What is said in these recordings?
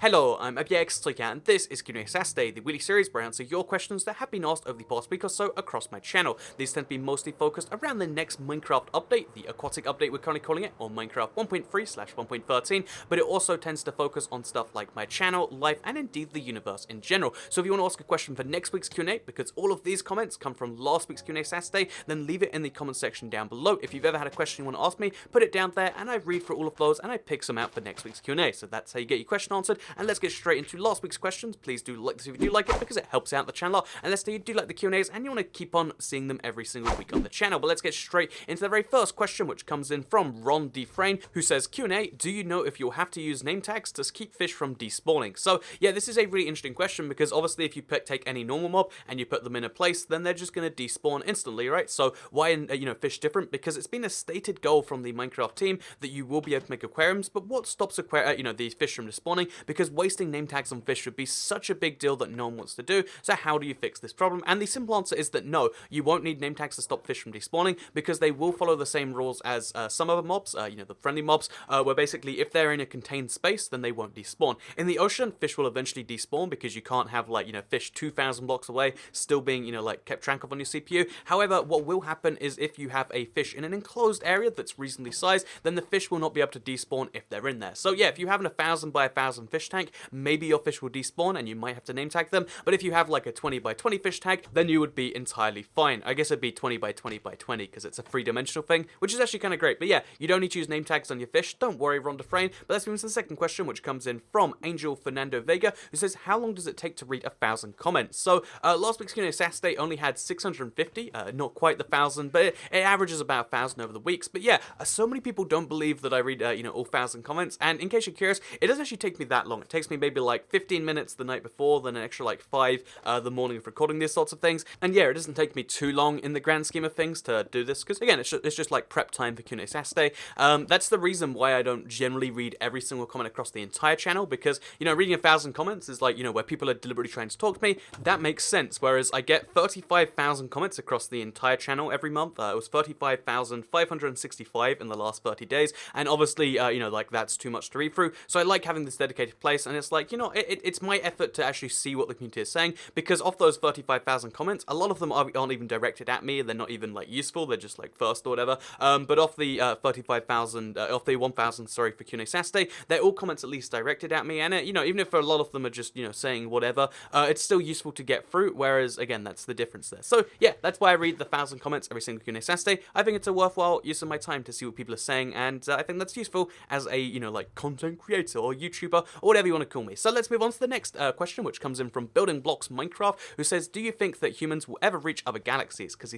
Hello, I'm ABXTrica, and this is Q&A Saturday, the weekly series where I answer your questions that have been asked over the past week or so across my channel. These tend to be mostly focused around the next Minecraft update, the aquatic update we're currently calling it, or Minecraft 1.3/1.13, but it also tends to focus on stuff like my channel, life, and indeed the universe in general. So if you want to ask a question for next week's Q&A, because all of these comments come from last week's Q&A Saturday, then leave it in the comment section down below. If you've ever had a question you want to ask me, put it down there, and I read through all of those, and I pick some out for next week's Q&A. So that's how you get your question answered. And let's get straight into last week's questions. Please do like this if you do like it, because it helps out the channel. And let's say you do like the Q&As and you want to keep on seeing them every single week on the channel. But let's get straight into the very first question, which comes in from Ron Defrain, who says, Q&A, do you know if you'll have to use name tags to keep fish from despawning? So yeah, this is a really interesting question, because obviously if you take any normal mob and you put them in a place, then they're just going to despawn instantly, right? So why fish different? Because it's been a stated goal from the Minecraft team that you will be able to make aquariums, but what stops these fish from despawning? Because wasting name tags on fish would be such a big deal that no one wants to do. So how do you fix this problem? And the simple answer is that no, you won't need name tags to stop fish from despawning, because they will follow the same rules as some other mobs, the friendly mobs, where basically if they're in a contained space, then they won't despawn. In the ocean, fish will eventually despawn, because you can't have fish 2,000 blocks away still being kept track of on your CPU. However, what will happen is if you have a fish in an enclosed area that's reasonably sized, then the fish will not be able to despawn if they're in there. So yeah, if you have a 1,000 by 1,000 fish tank, maybe your fish will despawn and you might have to name tag them. But if you have like a 20 by 20 fish tank, then you would be entirely fine. I guess it'd be 20 by 20 by 20 because it's a three-dimensional thing, which is actually kind of great. But yeah, you don't need to use name tags on your fish. Don't worry, Ron Defrain. But let's move into the second question, which comes in from Angel Fernando Vega, who says, how long does it take to read 1,000 comments? So last week's Q&A Saturday only had 650, not quite the 1,000, but it averages about 1,000 over the weeks. But yeah, so many people don't believe that I read all 1,000 comments. And in case you're curious, it doesn't actually take me that long. It takes me maybe like 15 minutes the night before, then an extra like 5 the morning of recording these sorts of things. And yeah, it doesn't take me too long in the grand scheme of things to do this, because again, it's just like prep time for Q&A Saturday. That's the reason why I don't generally read every single comment across the entire channel, because reading 1,000 comments is like where people are deliberately trying to talk to me. That makes sense. Whereas I get 35,000 comments across the entire channel every month. It was 35,565 in the last 30 days, and obviously that's too much to read through. So I like having this dedicated place, and it's like it's my effort to actually see what the community is saying, because of those 35,000 comments, a lot of them aren't even directed at me. They're not even useful. They're just first or whatever. But off the 35,000, off the 1,000, sorry, for Q&A Saturday, they're all comments at least directed at me, and even if a lot of them are just saying whatever, it's still useful to get through. Whereas again, that's the difference there. So yeah, that's why I read the 1,000 comments every single Q&A Saturday. I think it's a worthwhile use of my time to see what people are saying, and I think that's useful as a content creator or YouTuber or whatever you want to call me. So let's move on to the next question, which comes in from Building Blocks Minecraft, who says, do you think that humans will ever reach other galaxies? Because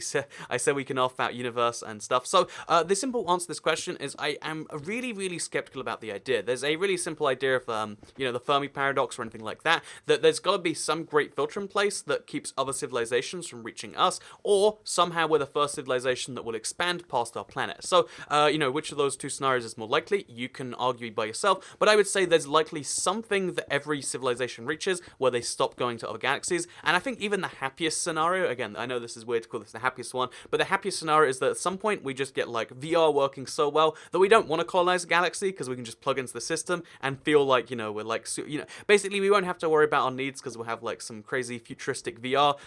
I said we can off out universe and stuff. So the simple answer to this question is I am really skeptical about the idea. There's a really simple idea of the Fermi paradox or anything like that there's got to be some great filter in place that keeps other civilizations from reaching us, or somehow we're the first civilization that will expand past our planet. So which of those two scenarios is more likely? You can argue by yourself, but I would say there's likely something that every civilization reaches where they stop going to other galaxies. And I think even the happiest scenario, again, I know this is weird to call this the happiest one, but the happiest scenario is that at some point we just get VR working so well that we don't want to colonize a galaxy, because we can just plug into the system and feel we're basically we won't have to worry about our needs, because we'll have some crazy futuristic VR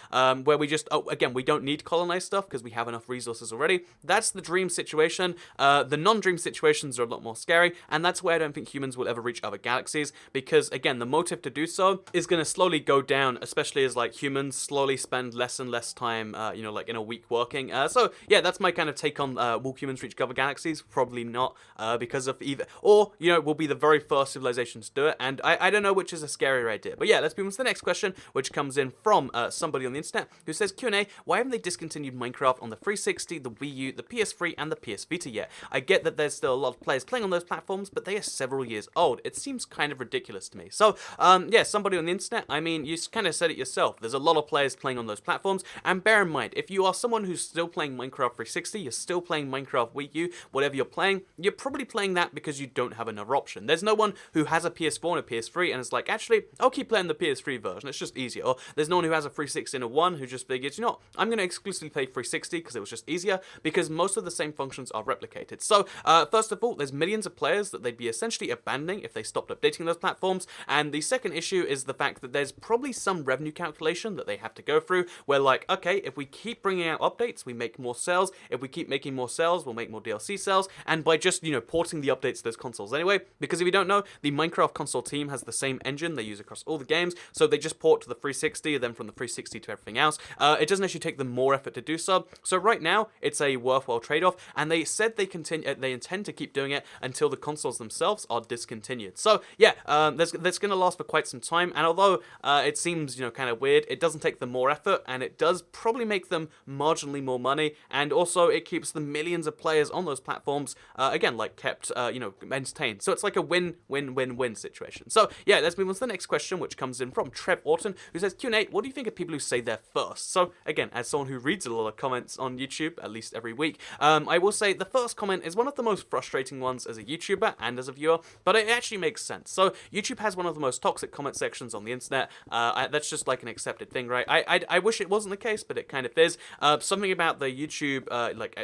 where we just again, we don't need to colonize stuff because we have enough resources already. That's the dream situation. The non-dream situations are a lot more scary, and that's why I don't think humans will ever reach other galaxies, because again, the motive to do so is going to slowly go down, especially as humans slowly spend less and less time in a week working. So yeah, that's my kind of take on will humans reach other galaxies? Probably not, because of either, or we'll be the very first civilization to do it, and I don't know which is a scarier idea. But yeah, let's move on to the next question, which comes in from somebody on the internet who says, Q&A, why haven't they discontinued Minecraft on the 360, the Wii U, the PS3, and the PS Vita yet? I get that there's still a lot of players playing on those platforms, but they are several years old. It seems kind of ridiculous to me. So yeah, somebody on the internet, I mean, you kind of said it yourself. There's a lot of players playing on those platforms, and bear in mind, if you are someone who's still playing Minecraft 360, you're still playing Minecraft Wii U, whatever you're playing, you're probably playing that because you don't have another option. There's no one who has a PS4 and a PS3 and is like, actually, I'll keep playing the PS3 version, it's just easier. Or there's no one who has a 360 and a One who just figures, I'm going to exclusively play 360 because it was just easier, because most of the same functions are replicated. So first of all, there's millions of players that they'd be essentially abandoning if they stopped updating those platforms. platforms. And the second issue is the fact that there's probably some revenue calculation that they have to go through, where like, okay, if we keep bringing out updates, we make more sales. If we keep making more sales, we'll make more DLC sales. And by just, porting the updates to those consoles anyway, because if you don't know, the Minecraft console team has the same engine they use across all the games, so they just port to the 360, and then from the 360 to everything else. It doesn't actually take them more effort to do so. So right now, it's a worthwhile trade-off, and they said they intend to keep doing it until the consoles themselves are discontinued. So yeah, that's going to last for quite some time, and although it seems kind of weird, it doesn't take them more effort, and it does probably make them marginally more money, and also it keeps the millions of players on those platforms again, like, kept entertained. So it's like a win-win-win-win situation. So yeah, let's move on to the next question, which comes in from Trev Orton, who says, Q&A, what do you think of people who say they're first? So again, as someone who reads a lot of comments on YouTube, at least every week, I will say the first comment is one of the most frustrating ones as a YouTuber and as a viewer, but it actually makes sense. So YouTube has one of the most toxic comment sections on the internet. That's just like an accepted thing, right? I wish it wasn't the case, but it kind of is. Something about the YouTube,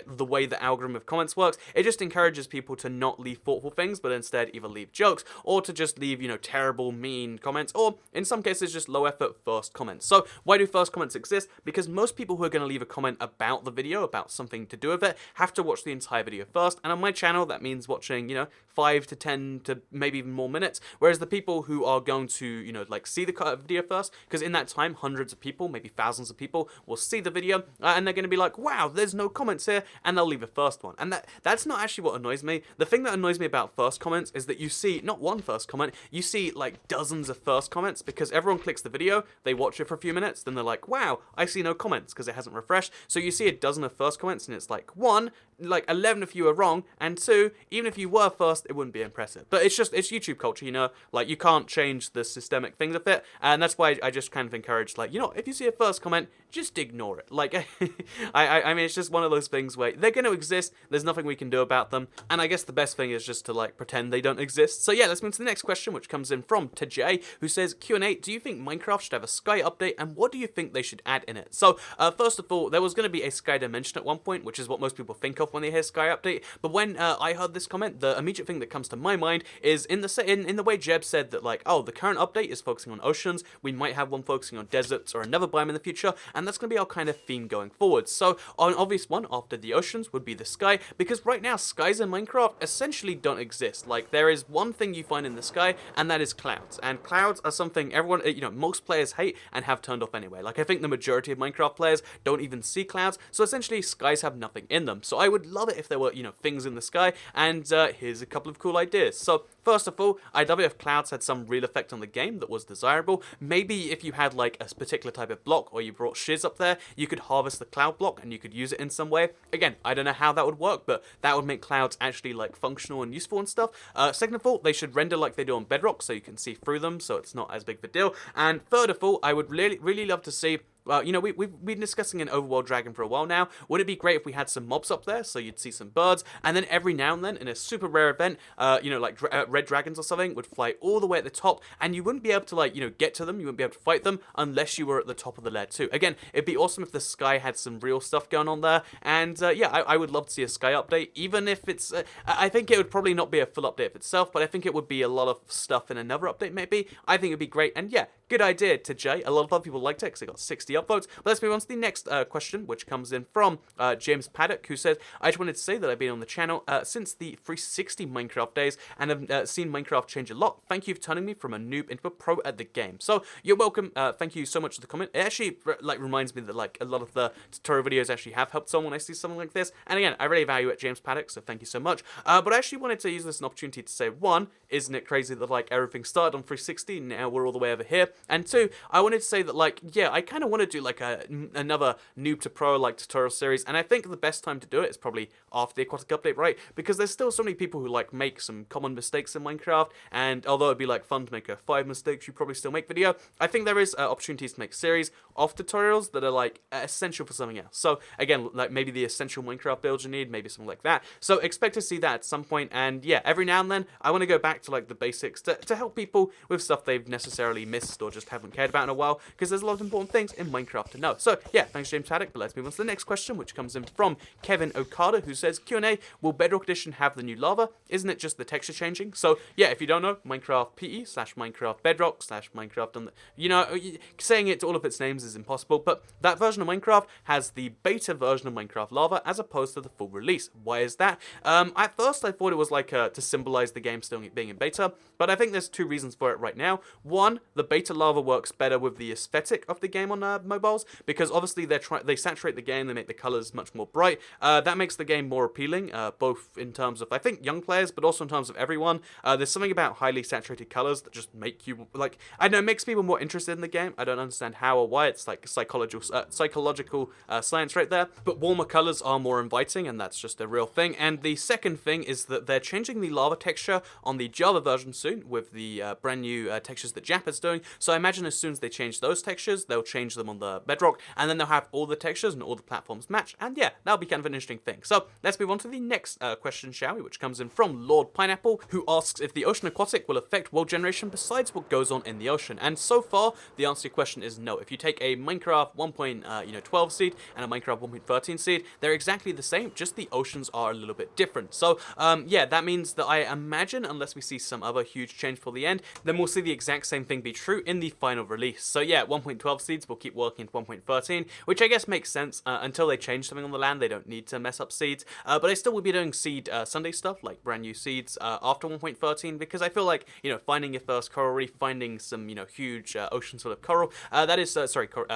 the way the algorithm of comments works, it just encourages people to not leave thoughtful things, but instead either leave jokes, or to just leave, terrible, mean comments, or in some cases just low effort first comments. So why do first comments exist? Because most people who are going to leave a comment about the video, about something to do with it, have to watch the entire video first, and on my channel that means watching, 5 to 10 to maybe even more minutes, whereas the people who are going to, see the video first, because in that time, hundreds of people, maybe thousands of people, will see the video, and they're going to be like, wow, there's no comments here, and they'll leave a first one. And that's not actually what annoys me. The thing that annoys me about first comments is that you see, not one first comment, you see, like, dozens of first comments, because everyone clicks the video, they watch it for a few minutes, then they're like, wow, I see no comments, because it hasn't refreshed. So you see a dozen of first comments, and it's like, one, like 11 if you were wrong, and two, even if you were first, it wouldn't be impressive. But it's YouTube culture, like, you can't change the systemic things of it, and that's why I just kind of encourage, like, if you see a first comment, just ignore it. Like, I mean, it's just one of those things where they're going to exist, there's nothing we can do about them, and I guess the best thing is just to, like, pretend they don't exist. So yeah, let's move to the next question, which comes in from Tajay, who says, Q&A, do you think Minecraft should have a sky update, and what do you think they should add in it? So, first of all, there was going to be a sky dimension at one point, which is what most people think of when they hear sky update, but when I heard this comment, the immediate thing that comes to my mind is in the way Jeb said that, like, oh, the current update is focusing on oceans, we might have one focusing on deserts or another biome in the future, and that's going to be our kind of theme going forward. So an obvious one after the oceans would be the sky, because right now skies in Minecraft essentially don't exist. Like, there is one thing you find in the sky, and that is clouds, and clouds are something everyone, most players hate and have turned off anyway. Like, I think the majority of Minecraft players don't even see clouds, so essentially skies have nothing in them. So I would love it if there were, things in the sky, and here's a couple of cool ideas. So first of all, I'd love it if clouds had some real effect on the game that was desirable. Maybe if you had, like, a particular type of block, or you brought shiz up there, you could harvest the cloud block and you could use it in some way. Again, I don't know how that would work, but that would make clouds actually, like, functional and useful and stuff. Second of all, they should render like they do on Bedrock, so you can see through them, so it's not as big of a deal. And third of all, I would really love to see, well, we've been discussing an overworld dragon for a while now. Would it be great if we had some mobs up there, so you'd see some birds, and then every now and then, in a super rare event, like red dragons or something, would fly all the way at the top, and you wouldn't be able to, like, get to them, you wouldn't be able to fight them, unless you were at the top of the layer too. Again, it'd be awesome if the sky had some real stuff going on there, and yeah, I would love to see a sky update, even if it's, I think it would probably not be a full update of itself, but I think it would be a lot of stuff in another update maybe. I think it'd be great, and yeah, good idea to Jay. A lot of other people liked it because it got 60 upvotes. But let's move on to the next question, which comes in from James Paddock, who says, I just wanted to say that I've been on the channel since the 360 Minecraft days and have seen Minecraft change a lot. Thank you for turning me from a noob into a pro at the game. So you're welcome. Thank you so much for the comment. It actually reminds me that, like, a lot of the tutorial videos actually have helped someone when I see something like this. And again, I really value it, James Paddock, so thank you so much. But I actually wanted to use this as an opportunity to say, one, isn't it crazy that, like, everything started on 360, now we're all the way over here? And two, I wanted to say that, like, yeah, I kind of want to do, like, another noob to pro, like, tutorial series, and I think the best time to do it is probably after the aquatic update, right? Because there's still so many people who, like, make some common mistakes in Minecraft, and although it'd be, like, fun to make a 5 mistakes you probably still make video, I think there is opportunities to make series of tutorials that are, like, essential for something else. So again, like, maybe the essential Minecraft builds you need, maybe something like that. So expect to see that at some point, and yeah, every now and then I want to go back to, like, the basics to help people with stuff they've necessarily missed or just haven't cared about in a while, because there's a lot of important things in in Minecraft to know. So yeah, thanks James Paddock, but let's move on to the next question, which comes in from Kevin Okada, who says, Q&A, will Bedrock Edition have the new lava? Isn't it just the texture changing? So yeah, if you don't know, Minecraft PE / Minecraft Bedrock / Minecraft on the, saying it to all of its names is impossible, but that version of Minecraft has the beta version of Minecraft Lava as opposed to the full release. Why is that? At first I thought it was like to symbolize the game still being in beta, but I think there's two reasons for it right now. One, the beta lava works better with the aesthetic of the game on mobiles, because obviously they saturate the game, they make the colors much more bright. That makes the game more appealing, both in terms of, I think, young players, but also in terms of everyone. There's something about highly saturated colors that just make you, like, I don't know, it makes people more interested in the game. I don't understand how or why. It's like psychological science right there. But warmer colors are more inviting, and that's just a real thing. And the second thing is that they're changing the lava texture on the Java version soon with the brand new textures that Jap is doing. So I imagine as soon as they change those textures, they'll change them on the Bedrock, and then they'll have all the textures and all the platforms match. And yeah, that'll be kind of an interesting thing. So let's move on to the next question, shall we? Which comes in from Lord Pineapple, who asks if the ocean aquatic will affect world generation besides what goes on in the ocean. And so far, the answer to your question is no. If you take a Minecraft 1.12 seed and a Minecraft 1.13 seed, they're exactly the same, just the oceans are a little bit different. So yeah, that means that I imagine, unless we see some other huge change for the end, then we'll see the exact same thing be true in the final release. So yeah, 1.12 seeds will keep working at 1.13, which I guess makes sense. Until they change something on the land, they don't need to mess up seeds. But I still will be doing seed Sunday stuff, like brand new seeds after 1.13, because I feel like, finding your first coral reef, finding some, huge ocean sort of coral, that is,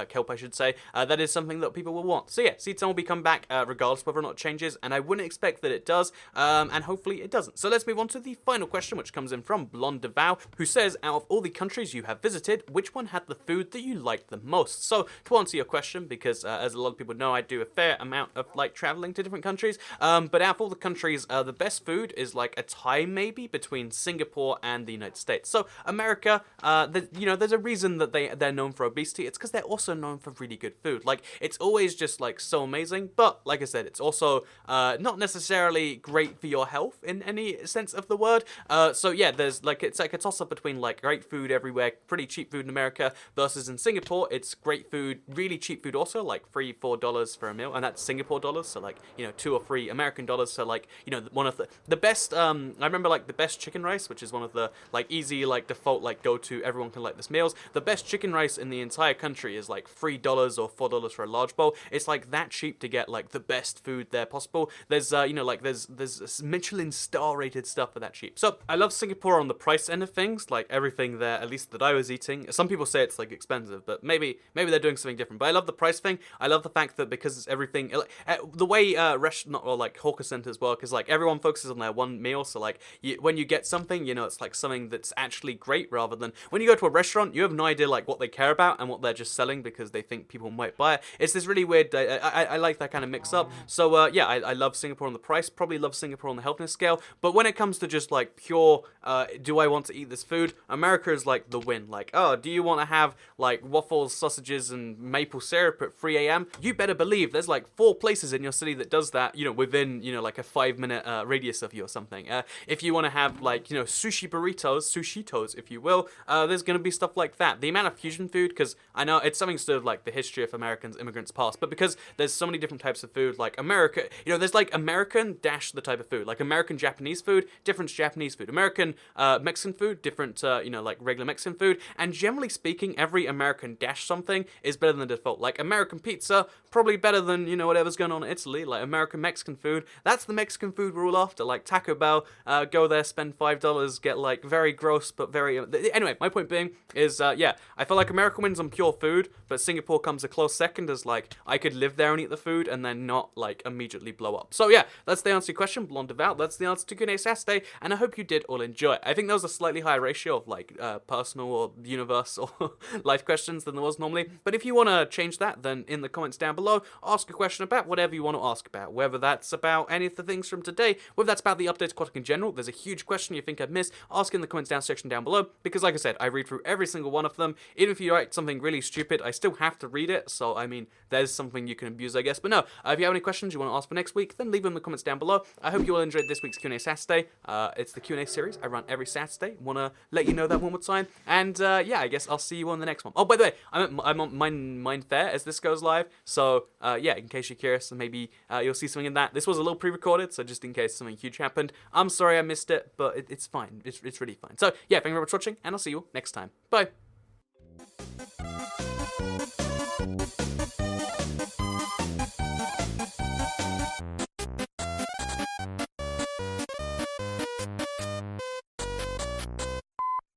kelp I should say, that is something that people will want. So yeah, seed sun will be come back regardless whether or not it changes, and I wouldn't expect that it does, and hopefully it doesn't. So let's move on to the final question, which comes in from Blonde Devow, who says, out of all the countries you have visited, which one had the food that you liked the most? So to answer your question, because as a lot of people know, I do a fair amount of like traveling to different countries, but out of all the countries, the best food is like a tie maybe between Singapore and the United States. So America, there's a reason that they're known for obesity. It's because they're also known for really good food. Like, it's always just like so amazing, but like I said, it's also not necessarily great for your health in any sense of the word. So yeah, it's like a toss up between like great food everywhere, pretty cheap food in America, versus in Singapore, it's great food, really cheap food also, like $3-4 for a meal, and that's Singapore dollars, so like, $2 or $3 American dollars. So like, one of the best, I remember like the best chicken rice, which is one of the like easy like default like go to everyone can like this meals. The best chicken rice in the entire country is like $3 or $4 for a large bowl. It's like that cheap to get like the best food there possible. There's there's Michelin star rated stuff for that cheap. So I love Singapore on the price end of things, like everything there, at least that I was eating. Some people say it's like expensive, but maybe they're doing something different. But I love the price thing. I love the fact that because it's everything, the way restaurant or like hawker centers work is like everyone focuses on their one meal. So like when you get something, it's like something that's actually great, rather than when you go to a restaurant, you have no idea like what they care about and what they're just selling because they think people might buy it. It's this really weird. I like that kind of mix up. So yeah, I love Singapore on the price. Probably love Singapore on the healthiness scale. But when it comes to just like pure, do I want to eat this food? America is like the win. Like, oh, do you want to have like waffles, sausages, and maple syrup at 3 a.m.? You better believe there's like 4 places in your city that does that. Within like a 5-minute radius of you or something. If you want to have like sushi burritos, sushitos, if you will, there's gonna be stuff like that. The amount of fusion food, because I know it's something sort of like the history of Americans, immigrants past, but because there's so many different types of food, like America, there's like American dash the type of food, like American Japanese food, different Japanese food, American Mexican food, different like regular Mexican food, and generally speaking, every American dash something is better than the default. Like American pizza, probably better than whatever's going on in Italy. Like American Mexican food, that's the Mexican food we're all after. Like Taco Bell, go there, spend $5, get like very gross but very anyway, my point being is yeah, I feel like America wins on pure food, but Singapore comes a close second as like I could live there and eat the food and then not like immediately blow up. So yeah, that's the answer to your question, Blonde Devout. That's the answer to Q&A Saturday, and I hope you did all enjoy it. I think there was a slightly higher ratio of like personal or universe or life questions than there was normally, but if you want to change that, then in the comments down below, ask a question about whatever you want to ask about, whether that's about any of the things from today, whether that's about the update to Aquatic in general. There's a huge question you think I've missed, ask in the comments section down below, because like I said, I read through every single one of them. Even if you write something really stupid, I still have to read it, so I mean, there's something you can abuse, I guess. But no, if you have any questions you want to ask for next week, then leave them in the comments down below. I hope you all enjoyed this week's Q&A Saturday. It's the Q&A series I run every Saturday. Want to let you know that one more time. And yeah, I guess I'll see you on the next one. Oh, by the way, I'm mind there as this goes live. So yeah, in case you're curious, maybe you'll see something in that. This was a little pre-recorded, so just in case something huge happened. I'm sorry I missed it, but it's fine. It's really fine. So yeah, thank you very much for watching, and I'll see you next time. Bye.